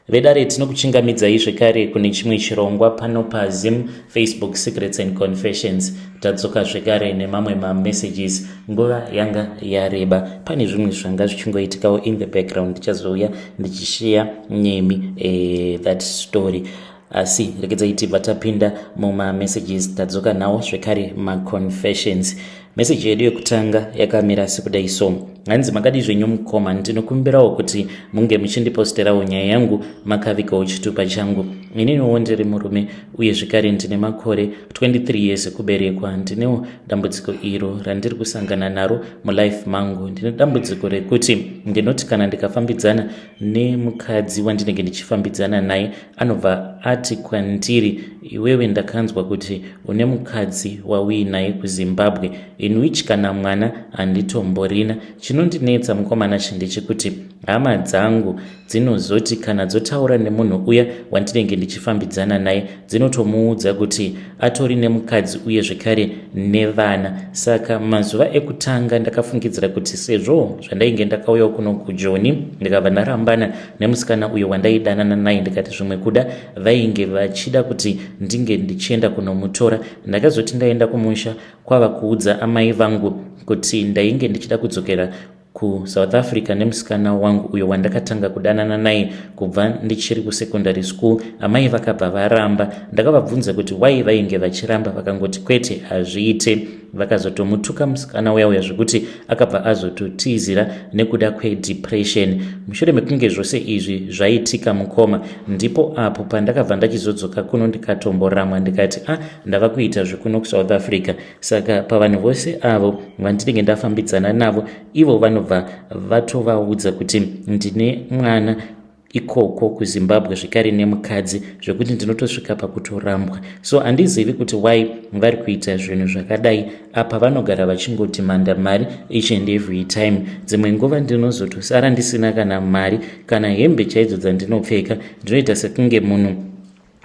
vedare tinokuchingamidzai zvekare kune chimwe chirongwa pano paZim Facebook Secrets and Confessions. Tadzoka zvekare nemamwe mamessages nguva yanga yareba. Pane zvimwe zvanga zvichingoitikawo in the background, ndichazouya ndichishare nemi that story. Asi regedzai tibva tapinda mumamessages tadzoka nawo zvekare maconfessions. Message yedu yekutanga yakamira sekudai so: hanzi makadi zvenyu mukoma, ndinokumbirawo kuti munge muchindiposterawo nyaya yangu makavikawo chitupa changu. Ininiwo ndiri murume uye zvekare ndine makore 23 years kuberekwa. Ndinewo dambudziko iro randiri kusangana naro mulife mangu. Ndine dambudziko rekuti ndinoti kana ndikafambidzana nemukadzi wandinenge ndichifambidzana naye anobva ati kwandiri, iwewe ndakanzwa kuti une mukadzi wauinaye kuZimbabwe, in which kana mwana handitomborina. Chinondinetsa mukomana ndechekuti hama dzangu dzinozoti kana dzotaura nemunhu uya wandinenge ndichifambidzana naye dzinotomuudza kuti atori nemukadzi uye zvekare nevana. Saka mazuva ekutanga ndakafungidzira kuti sezvo zvandainge ndakauyawo kuno kuJoni ndikabva ndarambana nemusikana uyo wandaidanana naye, ndikati zvimwe kuda vainge vachida kuti ndinge ndichienda kunomutora. Ndakazoti ndaenda kumusha kwava kuudza amai vangu kuti ndainge ndichida kudzokera kuSouth Africa nemusikana wangu uyo wandakatanga kudanana naye kubva ndichiri kusekondary school. Amai vakabva varamba. Ndakavabvunza kuti why vainge vachiramba, vakangoti kwete hazviite. Vakazotomutuka musikana uya zvekuti akabva azototizira nekuda kwedepression. Mushure mekunge zvose izvi zvaitika mukoma, ndipo apo pandakabva ndachizodzoka kuno ndikatomboramwa ndikati ndava kuita zvekuno kuSouth Africa. Saka pavanhu vose avo vandinenge ndafambidzana navo, ivo vanobva vatovaudza kuti ndine mwana ikoko kuZimbabwe zvekare nemukadzi, zvekuti ndinotosvika pakutorambwa. So handizivi kuti why vari kuita zvinhu zvakadai. Apa vanogara vachingoti manda mari each and every time. Dzimwe nguva ndinozotosara ndisina kana mari kana hembe chaidzo dzandinopfeka. Ndinoita sekunge munhu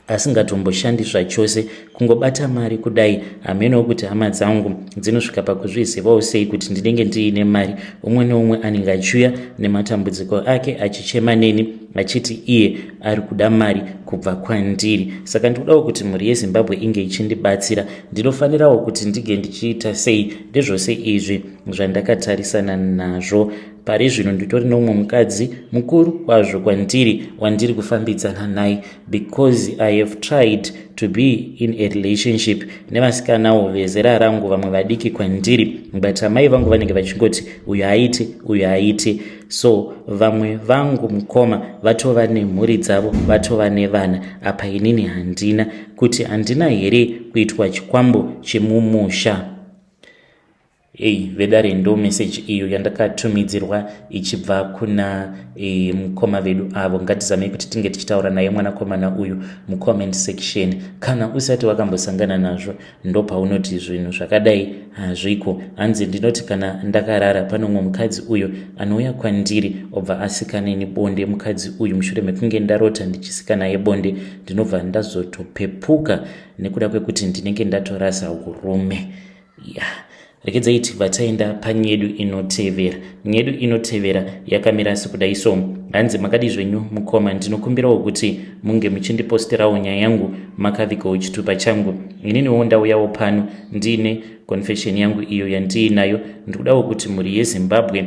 asingatomboshandiswa zvachose, kungobata mari kudai. Hamenowo kuti hama dzangu dzinosvika pakuzvizivawo sei kuti ndinenge ndiine mari. Umwe neumwe anenge achiuya nematambudziko ake achichema neni achiti iye ari kuda mari kubva kwandiri. Saka ndikudawo kuti mhuri yeZimbabwe inge ichindibatsira. Ndinofanirawo kuti ndige ndichiita sei ndezvose izvi zvandakatarisana nazvo. Pari zvino nditori nomumwe mukadzi mukuru kwazvo kwandiri wandiri kufambidzana naye, because I have tried to be in a relationship nevasikanawo vezera rangu vamwe vadiki kwandiri, but amai vangu vanenge vachingoti uyu aite uyu aite. So vamwe vangu mukoma vatova nemhuri dzavo, vatova nevana. Apa inini handina. Kuti handina here kuitwa chikwambo chemumusha? Vedare ndo message iyo yandakatumidzirwa ichibva kuna mukoma vedu avo. Ngatizamei kuti tinge tichitaura naye mwanakomana uyu mucomment section. Kana usati wakambosangana nazvo, ndo paunoti zvinhu zvakadai hazviko. Hanzi ndinoti kana ndakarara pano mumwe mukadzi uyo anouya kwandiri obva asika neni bonde. Mukadzi uyu mushure mekunge ndarota ndichisika naye bonde, ndinobva ndazotopepuka nekuda kwekuti ndinenge ndatorasa urume. Regedzai tibva taenda panyedu inotevera. Nyedu inotevera yakamira sekudai so: hanzi makadi zvenyu mukoma, ndinokumbirawo kuti munge muchindiposterawo nyaya yangu makavikawo chitupa changu. Ininiwo ndauyawo pano ndine confession yangu iyo yandiinayo. Ndikudawo kuti mhuri yeZimbabwe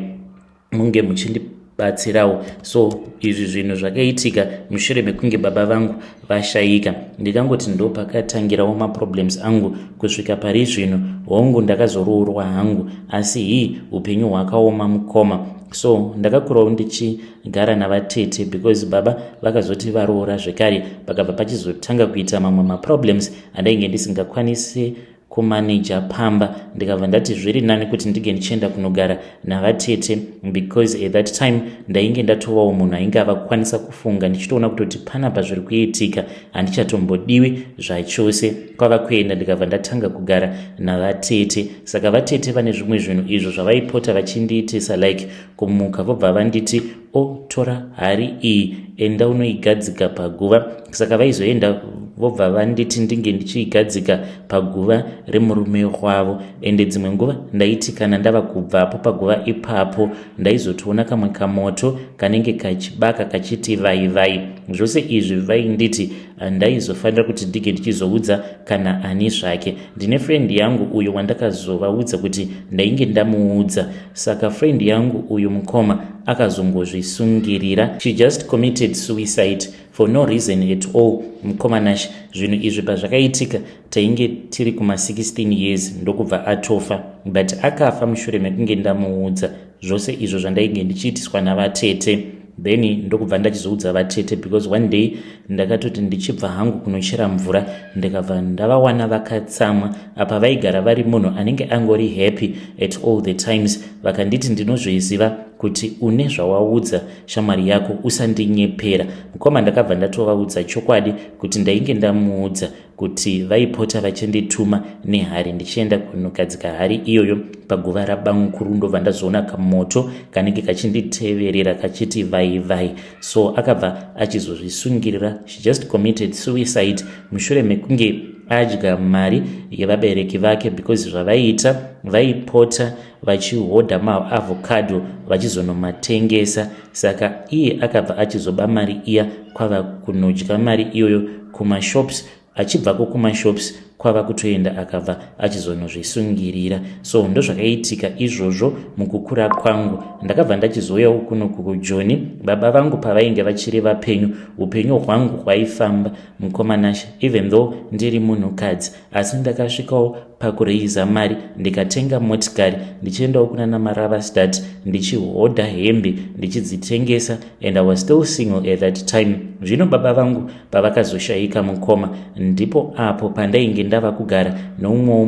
munge muchindibatsirawo. So izvi zvinhu zvakaitika mushure mekunge baba vangu vashayika. Ndikangoti ndo pakatangirawo maproblems angu kusvika pari zvino. Hongu ndakazoroorwa hangu, asi upenyu hwakaoma mukoma. So ndakakurawo ndichigara navatete because baba vakazoti varoora zvekare, pakabva pachizotanga kuita mamwe maproblems andainge ndisingakwanisi kumaneja pamba. Ndikabva ndati zviri nani kuti ndige ndichienda kunogara navatete, because at that time ndainge ndatovawo munhu ainge avakwanisa kufunga, ndichitoona kutoti panapa zviri kuitika handichatombodiwi zvachose. Kwava kuenda ndikabva ndatanga kugara navatete. Saka vatete vane zvimwe zvinhu izvo zvavaipota vachindiitisa like kumuka vobva vanditi otora hari iyi enda unoigadzika paguva. Saka vaizoenda vobva vanditi ndinge ndichiigadzika paguva remurume wavo. Ende dzimwe nguva ndaiti kana ndava kubvapo paguva ipapo ndaizotoona kamwe kamoto kanenge kachibaka kachiti vai vai. Zvose izvi vainditi ndaizofanira kuti ndinge ndichizoudza kana ani zvake. Ndine friend yangu uyo wandakazovaudza kuti ndainge ndamuudza. Saka friend yangu uyu mukoma akazongozvisungirira. She just committed suicide for no reason at all. Mukoma Nash, zvinhu izvi pazvakaitika tainge tiri kuma 16 years ndokubva atofa, but akafa mushure mekunge ndamuudza zvose izvo zvandainge ndichiitiswa navatete. Then ndokubva ndachizoudza vatete because one day ndakatoti ndichibva hangu kunochera mvura ndikabva ndavawana vakatsamwa apa vaigara vari munhu anenge angori happy at all the times. Vakanditi ndinozviziva kuti une zvawaudza shamwari yako usandinyepera. Mukoma ndakabva ndatovaudza chokwadi kuti ndainge ndamuudza kuti vaipota vachendituma nehari ndichienda kunogadzika hari iyoyo paguva rabanguru. Ndobva ndazoona kamoto kanenge kachinditeverera kachiti vai vai. So akabva achizozvisungirira. She just committed suicide mushure mekunge adya mari yevabereki vake because zvavaiita vaipota vachihodha maavocado vachizonomatengesa. Saka iye akabva achizoba mari iya kwava kunodya mari iyoyo kumashops. Achibvako kumashops kwava kutoenda akabva achizonozvisungirira. So ndozvakaitika izvozvo mukukura kwangu. Ndakabva ndachizouyawo kuno kujoni. Baba vangu pavainge vachiri vapenyu, upenyu hwangu hwaifamba Mukoma Nash, even though ndiri munhukadzi, asi ndakasvikawo pakureiza mari ndikatenga motikari ndichiendawo kuna naMaravastad ndichihodha hembe ndichidzitengesa, and I was still single at that time. Zvino baba vangu pavakazoshayika Mukoma, ndipo apo pandainge ndava kugara noumwewo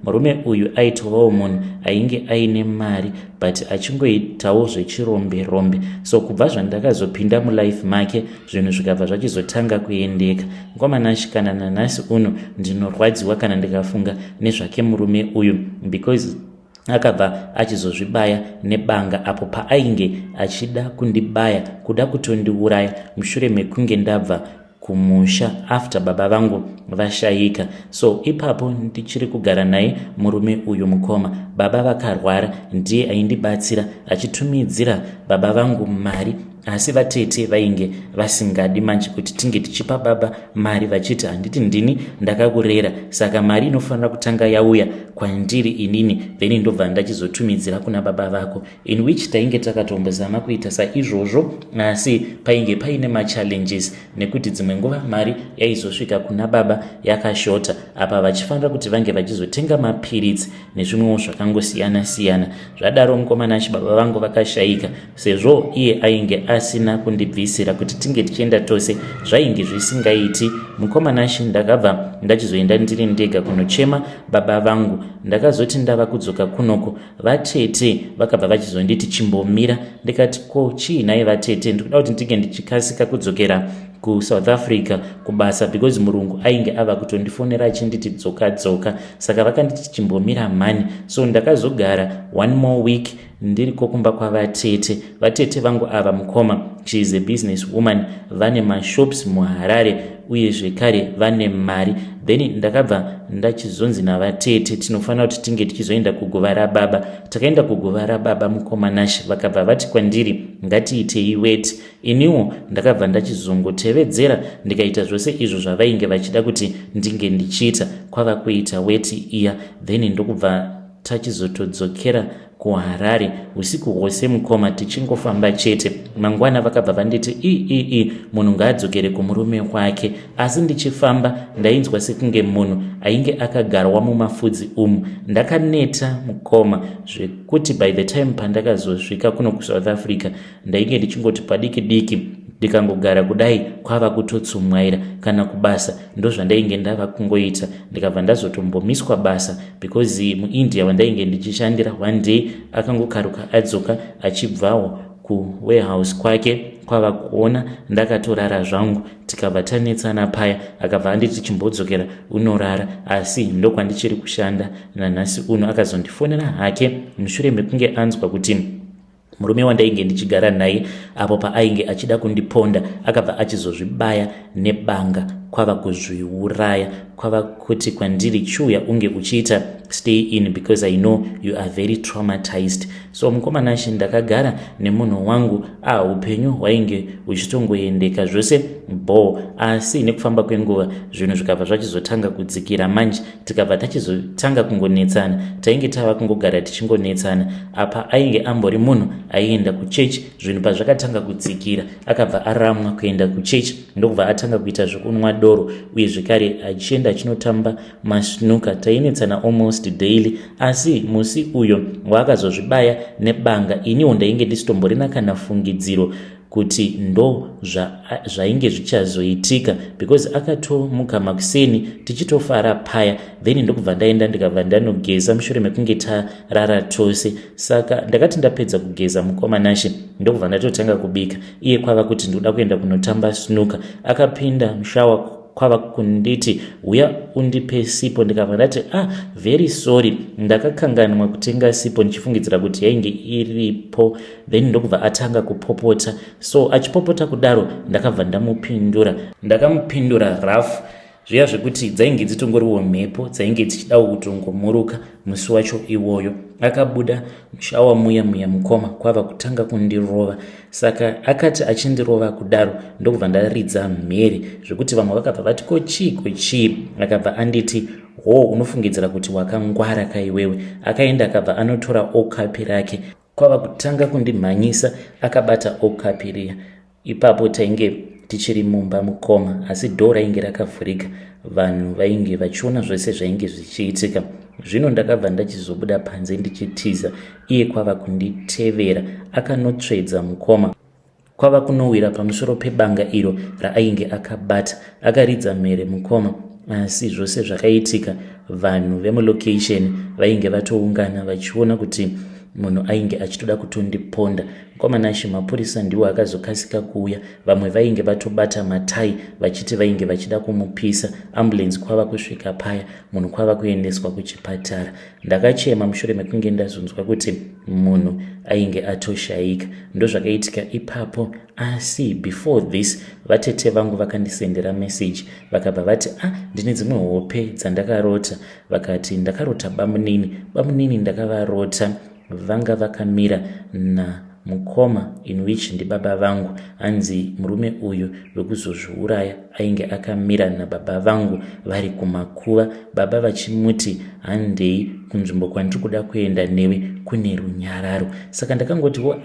murume uyu aitovawo munhu ainge aine mari but achingoitawo zvechirombe. So kubva zvandakazopinda mulife make zvinhu zvikabva zvachizotanga kuendeka. Mukoma Nash, kana nanhasi uno ndinorwadziwa kana ndikafunga nezvake murume uyu because akabva achizozvibaya nebanga apo paainge achida kundibaya kuda kutondiuraya mushure mekunge ndabva kumusha after baba vangu vashayika. So ipapo ndichiri kugara naye murume uyu Mukoma. Baba vakarwara, ndiye aindibatsira achitumidzira baba vangu mari, asi vatete vainge vasingadi manje kuti tinge tichipa baba mari vachiti handiti ndini ndakakurera, saka mari inofanira kutanga yauya kwandiri inini, then ndobva ndachizotumidzira kuna baba vako, in which tainge takatombozama kuita saizvozvo, asi painge paine machallenges nekuti dzimwe nguva mari yaizosvika kuna baba yakashota, apa vachifanira kuti vange vachizotenga mapiritsi nezvimwewo zvakangosiyana siyana. Zvadaro Mukoma Nash, baba vangu vakashayika sezvo iye ainge asina kundibvisira kuti tinge tichienda tose, zvainge zvisingaiti. Mukoma Nash, ndakabva ndachizoenda ndiri ndega kunochema baba vangu. Ndakazoti ndava kudzoka kunoko, vatete vakabva vachizonditi chimbomira. Ndikati ko chiinai vatete, ndikuda kuti ndinge ndichikasika kudzokera kuSouth Africa kubasa because murungu ainge ava kutondifonera achinditi dzoka. Saka vakanditi chimbomira mani. So ndakazogara 1 more week ndiriko kumba kwavatete. Vatete vangu ava Mukoma, she is a business woman, vane mashops muHarare uye zvekare vane mari. Then ndakabva ndachizonzi navatete tinofanira kuti tinge tichizoenda kuguva rababa. Takaenda kuguva rababa Mukoma Nash, vakabva vati kwandiri ngatiitei weti. Iniwo ndakabva ndachizongotevedzera ndikaita zvose izvo zvavainge vachida kuti ndinge ndichiita, kwava kuita weti iya. Then ndokubva tachizotodzokera kuHarare usiku hwose Mukoma tichingofamba chete. Mangwana vakabva vanditi munhu ngaadzokere kumurume wake, asi ndichifamba ndainzwa sekunge munhu ainge akagarwa mumafudzi umu. Ndakaneta Mukoma zvekuti by the time pandakazosvika kuno kuSouth Africa ndainge ndichingoti padiki diki ndikangogara kudai kwava kutotsumwaira kana kubasa, ndo zvandainge ndava kungoita. Ndikabva ndazotombomiswa basa because muIndia wandainge ndichishandira one day akangokaruka adzoka achibvawo kuwarehouse kwake, kwava kuona ndakatorara zvangu. Tikabva tanetsana paya, akabva anditi chimbodzokera unorara, asi ndokwandichiri kushanda nanhasi uno. Akazondifonera hake mushure mekunge anzwa kuti murume wandainge ndichigara naye apo paainge achida kundiponda akabva achizozvibaya nebanga kwava kuzviuraya, kwava kuti kwandiri chiuya unge uchiita stay in because I know you are very traumatized. So mukomana shi ndakagara nemunhu wangu upenyu hwainge huchitongoendeka zvose bo, asi nekufamba kwenguva zvinhu zvikabva zvachizotanga kudzikira. Manje tikabva tachizotanga kungonetsana, tainge tava kungogara tichingonetsana. Apa ainge ambori munhu aienda kuchechi, zvinhu pazvakatanga kudzikira akabva aramwa kuenda kuchechi, ndokubva atanga kuita zvekunwa doro uye zvekare achienda achinotamba masnuka. Tainetsana almost daily, asi musi uyo waakazozvibaya nebanga, iniwo ndainge ndisitomborina kana fungidziro kuti ndo zvainge zvichazoitika because akatomuka makuseni tichitofara paya, then ndokubva ndaenda ndikabva ndanogeza mushure mekunge tarara tose. Saka ndakati ndapedza kugeza mukomanashi ndokubva ndatotanga kubika. Iye kwava kuti ndoda kuenda kunotamba snuka, akapinda mushawa kwava kunditi uya undipe sipo. Ndikabva ndati very sorry, ndakakanganwa kutenga sipo ndichifungidzira kuti yainge iripo, then ndokubva atanga kupopota. So achipopota kudaro ndakabva ndakamupindura rafu zviya zvekuti dzainge dzitongoriwo mhepo dzainge dzichidawo kutongomuruka musi wacho iwoyo. Akabuda mushawa muya mukoma kwava kutanga kundirova. Saka akati achindirova kudaro ndokubva ndaridza mhere zvekuti vamwe vakabva vati kochii. Akabva anditi unofungidzira kuti wakangwara kaiwewe. Akaenda akabva anotora okapi rake, kwava kutanga kundimhanyisa akabata okapi riya. Ipapo tainge tichiri mumba mukoma, asi dhoo rainge rakavhurika. Vanhu vainge vachiona zvose zvainge zvichiitika. Zvino ndakabva ndachizobuda panze ndichitiza. Iye kwava kunditevera akanotsvedza mukoma, kwava kunowira pamusoro pebanga iro raainge akabata. Akaridza mhere mukoma, asi zvose zvakaitika vanhu vemulocation vainge vatoungana vachiona kuti munhu ainge achitoda kutondiponda. Mukomanashi mapurisa ndiwo akazokasika kuuya, vamwe vainge vatobata matai vachiti vainge vachida kumupisa. Ambulance kwava kusvika paya, munhu kwava kuendeswa kuchipatara. Ndakachema mushure mekunge ndazonzwa kuti munhu ainge atoshayika. Ndozvakaitika ipapo, asi before this vatete vangu vakandisendera message vakabva vati ndine dzimwe hope dzandakarota. Vakati ndakarota bamunini ndakavarota vanga vakamira namukoma in which ndibaba vangu. Hanzi murume uyu wekuzozviuraya ainge akamira nababa vangu vari kumakuva, baba vachimuti handei kunzvimbo kwandiri kuda kuenda newe kune runyararo. Saka ndakangotiwo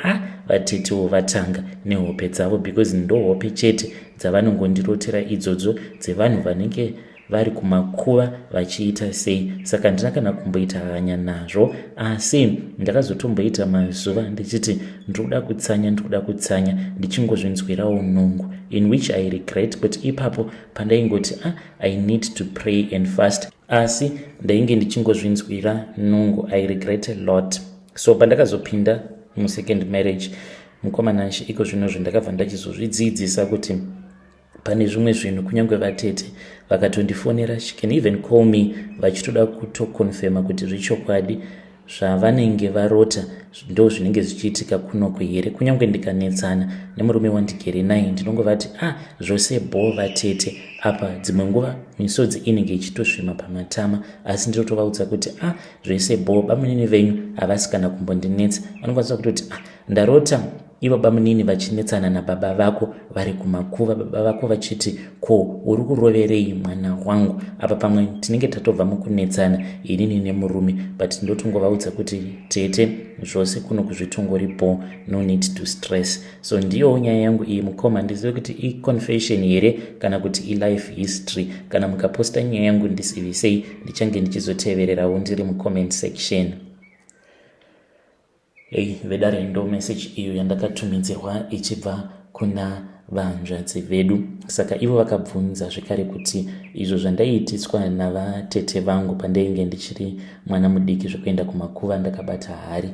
vatetewo vatanga nehope dzavo because ndo hope chete dzavanongondirotera idzodzo dzevanhu vanenge vari kumakuva vachiita sei. Saka ndina kana kumboita hanya nazvo, asi ndakazotomboita mazuva ndichiti ndikuda kutsanya ndichingozvinzwirawo nungu, in which I regret. But ipapo pandaingoti I need to pray and fast, asi ndainge ndichingozvinzwira nungu. I regret a lot. So pandakazopinda musecond marriage mukomanashi, iko zvino zvindakabva ndachizozvidzidzisa kuti pane zvimwe zvinhu kunyange vatete vakatondifonera, she can even call me vachitoda kutokonfirma kuti zvichokwadi zvavanenge varota ndo zvinenge zvichiitika kunoko here. Kunyange ndikanetsana nemurume wandigere naye ndinongovati zvose bo vatete. Apa dzimwe nguva misodzi inenge ichitosvima pamatama, asi ndinotovaudza kuti zvese bo, bamunini venyu havasi kana kumbondinetsa. Vanokwanisa kutoti ndarota ivo bamunini vachinetsana nababa vako vari kumakuva, baba vako vachiti uri kuroverei mwana wangu. Apa pamwe tinenge tatobva mukunetsana inini nemurume, but ndotongovaudza kuti tete zvose kuno kuzvitongoripo, no need to stress. So ndiyo nyaya yangu iyi mukoma. Ndizive kuti i-confession here kana kuti i-life history. Kana mukaposta nyaya yangu ndisivisei, ndichange ndichizotevererawo ndiri mucomment section. Vedare ndo message iyo yandakatumidzirwa ichibva kuna vanzvadzi vedu. Saka ivo vakabvunza zvekare kuti izvo zvandaiitiswa navatete vangu pandainge ndichiri mwana mudiki zvekuenda kumakuva ndakabata hari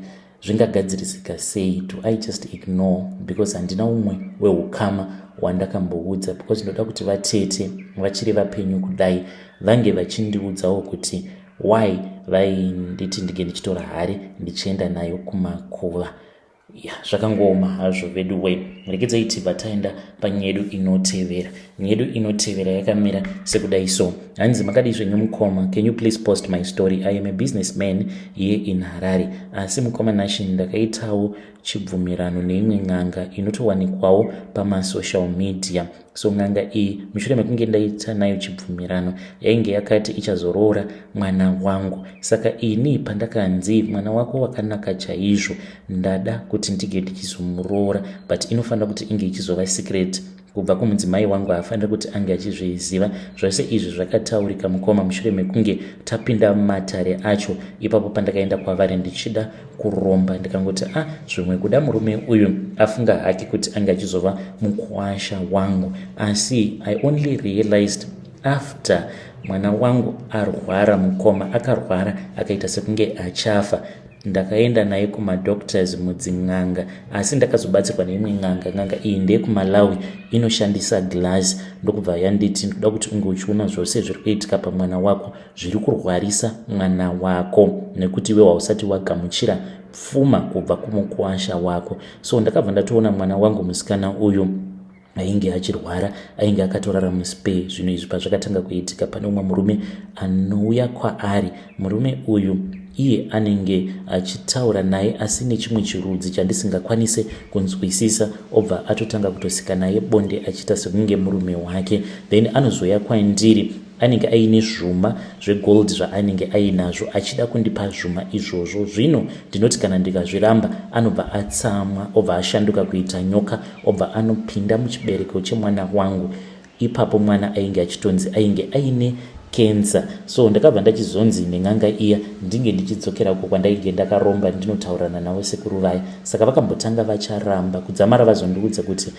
zvingagadzirisika sei. Do I just ignore because handina umwe weukama wandakamboudza, because ndoda kuti vatete vachiri vapenyu kudai vange vachindiudzawo kuti why vainditi ndige ndichitora hari ndichienda nayo kumakuva. zvakangoma hazvo vedu we. Regedzai tibva taenda panyedu inotevera. Nyedu inotevera yakamira sekudai so. Hanzi makadi zvenyu mukoma, can you please post my story? I am a businessman here in Harare. Asi mukoma Nashin ndakaitawo chibvumirano neimwe n'anga inotowanikwawo pamasocial media. So n'anga iyi mushure mekunge ndaita nayo chibvumirano yainge yakati ichazoroora mwana wangu. Saka ini pandakanzi mwana wako wakanaka chaizvo ndada kuti ndige ndichizomuroora, but inofanira kuti inge ichizova secret kubva kumudzimai wangu. Haafanira kuti ange achizviziva. Zvose izvi zvakataurika mukoma mushure mekunge tapinda mumatare acho. Ipapo pandakaenda kwavari ndichida kuromba ndikangoti zvimwe kuda murume uyu afunga hake kuti ange achizova mukwasha wangu, asi I only realized after mwana wangu arwara, mukoma akarwara akaita sekunge achafa. Ndakaenda naye kumadoctors mudzin'anga, asi ndakazobatsirwa neimwe n'anga iyi ndeye kuMalawi inoshandisa glass. Ndokubva yanditi ndoda kuti unge uchiona zvose zviri kuitika pamwana wako zviri kurwarisa mwana wako, nekuti iwe hausati wagamuchira pfuma kubva kumukwasha wako. So ndakabva ndatoona mwana wangu musikana uyu ainge achirwara, ainge akatorara muspe. Zvinhu izvi pazvakatanga kuitika, pane umwe murume anouya kwaari. Murume uyu iye anenge achitaura naye asi nechimwe chirudzi chandisingakwanise kunzwisisa, obva atotanga kutosika naye bonde achiita sekunge murume wake. Then anozoya kwandiri anenge aine zvuma zvegold zvaanenge ainazvo achida kundipa zvuma izvozvo. Zvino ndinoti kana ndikazviramba anobva atsamwa, obva ashanduka kuita nyoka, obva anopinda muchibereko chemwana wangu. Ipapo mwana ainge achitonzi ainge aine cancer. So ndakabva ndachizonzi nen'anga iya ndinge ndichidzokera uko kwandainge ndakaromba ndinotaurana navo sekuru vaya. Saka vakambotanga vacharamba kudzamara vazondiudza kuti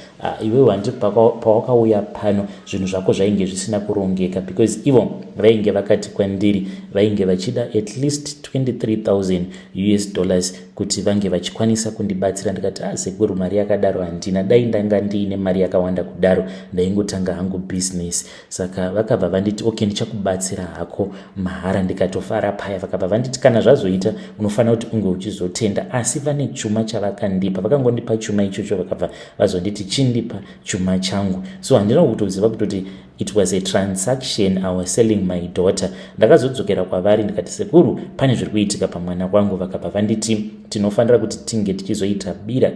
iwewe handi pawakauya pano zvinhu zvako zvainge zvisina kurongeka, because ivo vainge vakati kwandiri vainge vachida at least $23,000 kuti vange vachikwanisa kundibatsira. Ndikati sekuru mari yakadaro handina, dai ndanga ndiine mari yakawanda kudaro ndaingotanga hangu business. Saka vakabva vanditi okay ndichakubatsira hako mahara. Ndikatofara paya. Vakabva vanditi kana zvazoita unofanira kuti unge uchizotenda, asi vane chuma chavakandipa. Vakangondipa chuma ichocho vakabva vazonditi chindipa chuma changu. So handina kutoziva kutoti it was a transaction, I was selling my daughter. Ndakazodzokera kwavari ndikati sekuru pane zviri kuitika pamwana wangu. Vakabva vanditi tinofanira kuti tinge tichizoita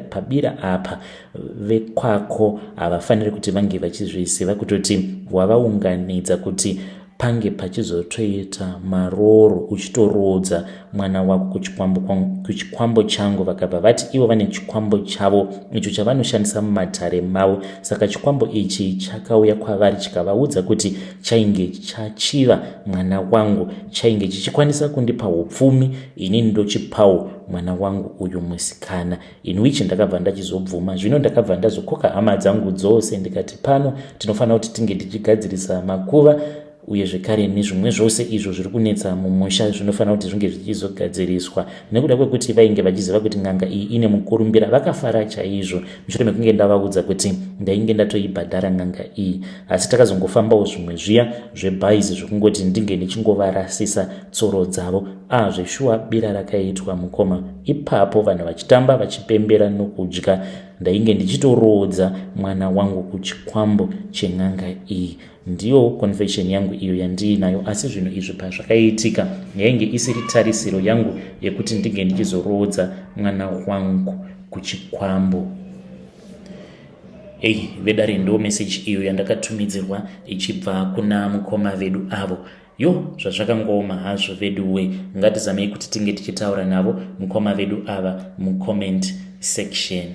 pabira apa. Vekwako havafaniri kuti vange vachizviziva kutoti wavaunganidza kuti pange pachizotoita maroro uchitorodza mwana wako kuchikwambo changu. Vakabva vati ivo vane chikwambo chavo icho chavanoshandisa mumatare mavo. Saka chikwambo ichi chakauya kwavari chikavaudza kuti chainge chachiva mwana wangu, chainge chichikwanisa kundipa upfumi, ini ndochipawo mwana wangu uyu musikana. In which ndakabva ndachizobvuma. Zvino ndakabva ndazokoka hama dzangu dzose ndikati pano tinofanira kuti tinge tichigadzirisa makuva uye zvekare nezvimwe zvose izvo zviri kunetsa mumusha zvinofanira kuti zvinge zvichizogadziriswa. Nekuda kwekuti vainge vachiziva kuti n'anga iyi ine mukurumbira, vakafara chaizvo mushure mekunge ndavaudza kuti ndainge ndatoibhadhara n'anga iyi. Asi takazongofambawo zvimwe zviya zvebhaizi zvekungoti ndinge ndichingovarasisa tsoro dzavo. Zveshuwa bira rakaitwa mukoma. Ipapo vanhu vachitamba vachipembera nokudya, ndainge ndichitorodza mwana wangu kuchikwambo chen'anga iyi. Ndiyo confession yangu iyo yandiinayo, asi zvinhu izvi pazvakaitika yainge isiri tarisiro yangu yekuti ndinge ndichizorodza mwana wangu kuchikwambo. Vedare ndo message iyo yandakatumidzirwa ichibva kuna mukoma vedu avo. Zvazvakangoma hazvo vedu we. Ngatizamei kuti tinge tichitaura navo mukoma vedu ava mucomment section.